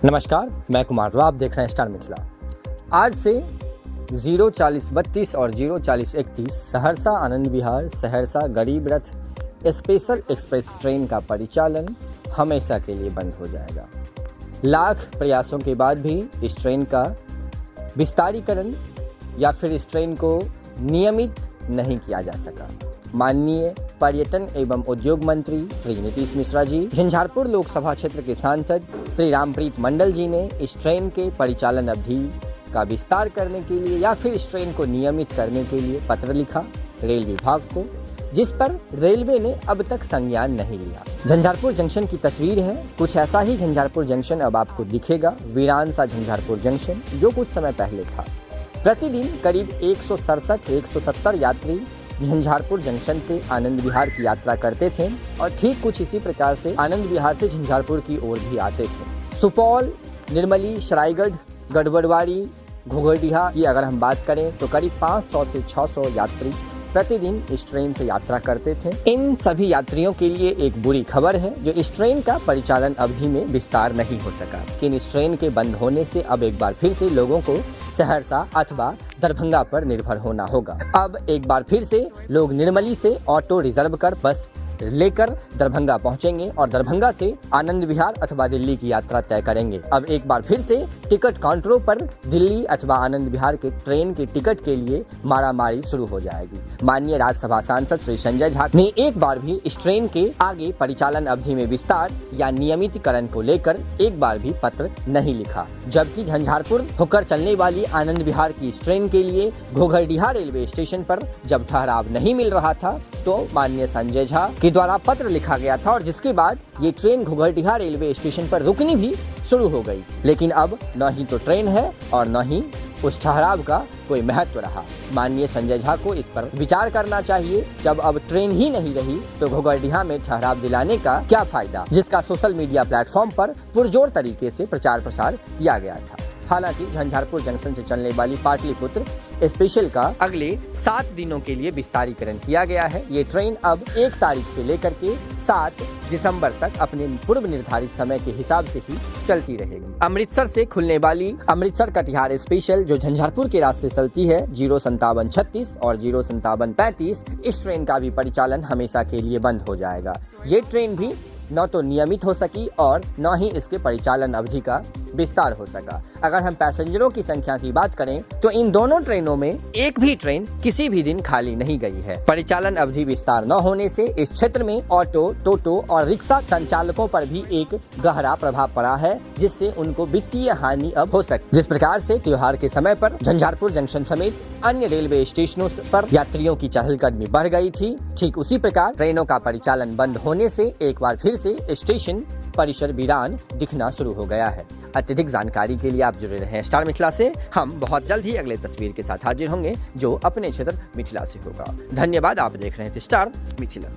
नमस्कार, मैं कुमार राव, आप देख रहे हैं स्टार मिथिला। आज से 04032 और 04031 सहरसा आनंद विहार सहरसा गरीब रथ स्पेशल एक्सप्रेस ट्रेन का परिचालन हमेशा के लिए बंद हो जाएगा। लाख प्रयासों के बाद भी इस ट्रेन का विस्तारीकरण या फिर इस ट्रेन को नियमित नहीं किया जा सका। माननीय पर्यटन एवं उद्योग मंत्री श्री नीतीश मिश्रा जी, झंझारपुर लोकसभा क्षेत्र के सांसद श्री रामप्रीत मंडल जी ने इस ट्रेन के परिचालन अवधि का विस्तार करने के लिए या फिर इस ट्रेन को नियमित करने के लिए पत्र लिखा रेल विभाग को, जिस पर रेलवे ने अब तक संज्ञान नहीं लिया। झंझारपुर जंक्शन की तस्वीर है, कुछ ऐसा ही झंझारपुर जंक्शन अब आपको दिखेगा। वीरान सा झंझारपुर जंक्शन जो कुछ समय पहले था। प्रतिदिन करीब 167 यात्री झंझारपुर जंक्शन से आनंद विहार की यात्रा करते थे और ठीक कुछ इसी प्रकार से आनंद विहार से झंझारपुर की ओर भी आते थे। सुपौल, निर्मली, सरायगढ़, गढ़बड़वाड़ी, घोघरडीहा की अगर हम बात करें तो करीब 500 से 600 यात्री प्रतिदिन इस ट्रेन से यात्रा करते थे। इन सभी यात्रियों के लिए एक बुरी खबर है जो इस ट्रेन का परिचालन अवधि में विस्तार नहीं हो सका। लेकिन इस ट्रेन के बंद होने से अब एक बार फिर से लोगों को सहरसा अथवा दरभंगा पर निर्भर होना होगा। अब एक बार फिर से लोग निर्मली से ऑटो रिजर्व कर बस लेकर दरभंगा पहुंचेंगे और दरभंगा से आनंद विहार अथवा दिल्ली की यात्रा तय करेंगे। अब एक बार फिर से टिकट काउंटरों पर दिल्ली अथवा आनंद विहार के ट्रेन के टिकट के लिए मारामारी शुरू हो जाएगी। माननीय राज्यसभा सांसद श्री संजय झा ने एक बार भी इस ट्रेन के आगे परिचालन अवधि में विस्तार या नियमितीकरण को लेकर एक बार भी पत्र नहीं लिखा, जबकि झंझारपुर होकर चलने वाली आनंद विहार की इस ट्रेन के लिए घोघरडीहा रेलवे स्टेशन पर जब ठहराव नहीं मिल रहा था तो माननीय संजय झा के द्वारा पत्र लिखा गया था और जिसके बाद ये ट्रेन घोघरडीहा रेलवे स्टेशन पर रुकनी भी शुरू हो गई। लेकिन अब न ही तो ट्रेन है और न ही उस ठहराव का कोई महत्व रहा। माननीय संजय झा को इस पर विचार करना चाहिए। जब अब ट्रेन ही नहीं रही तो घोघरडीहा में ठहराव दिलाने का क्या फायदा, जिसका सोशल मीडिया प्लेटफॉर्म पर पुरजोर तरीके से प्रचार प्रसार किया गया था। हालांकि झंझारपुर जंक्शन से चलने वाली पाटलिपुत्र स्पेशल का अगले 7 दिनों के लिए विस्तारीकरण किया गया है। ये ट्रेन अब 1 तारीख से लेकर के 7 दिसंबर तक अपने पूर्व निर्धारित समय के हिसाब से ही चलती रहेगी। अमृतसर से खुलने वाली अमृतसर कटिहार स्पेशल जो झंझारपुर के रास्ते चलती है 05736 और 05735, इस ट्रेन का भी परिचालन हमेशा के लिए बंद हो जाएगा। ये ट्रेन भी न तो नियमित हो सकी और न ही इसके परिचालन अवधि का विस्तार हो सका। अगर हम पैसेंजरों की संख्या की बात करें तो इन दोनों ट्रेनों में एक भी ट्रेन किसी भी दिन खाली नहीं गई है। परिचालन अवधि विस्तार न होने से इस क्षेत्र में ऑटो, टोटो और रिक्शा संचालकों पर भी एक गहरा प्रभाव पड़ा है, जिससे उनको वित्तीय हानि अब हो सकती। जिस प्रकार से त्योहार के समय पर झंझारपुर जंक्शन समेत अन्य रेलवे स्टेशनों पर यात्रियों की चहलकदमी बढ़ गई थी, ठीक उसी प्रकार ट्रेनों का परिचालन बंद होने से एक बार फिर से स्टेशन परिसर वीरान दिखना शुरू हो गया है। अत्यधिक जानकारी के लिए आप जुड़े रहें स्टार मिथिला से। हम बहुत जल्द ही अगले तस्वीर के साथ हाजिर होंगे जो अपने क्षेत्र मिथिला से होगा। धन्यवाद। आप देख रहे थे स्टार मिथिला।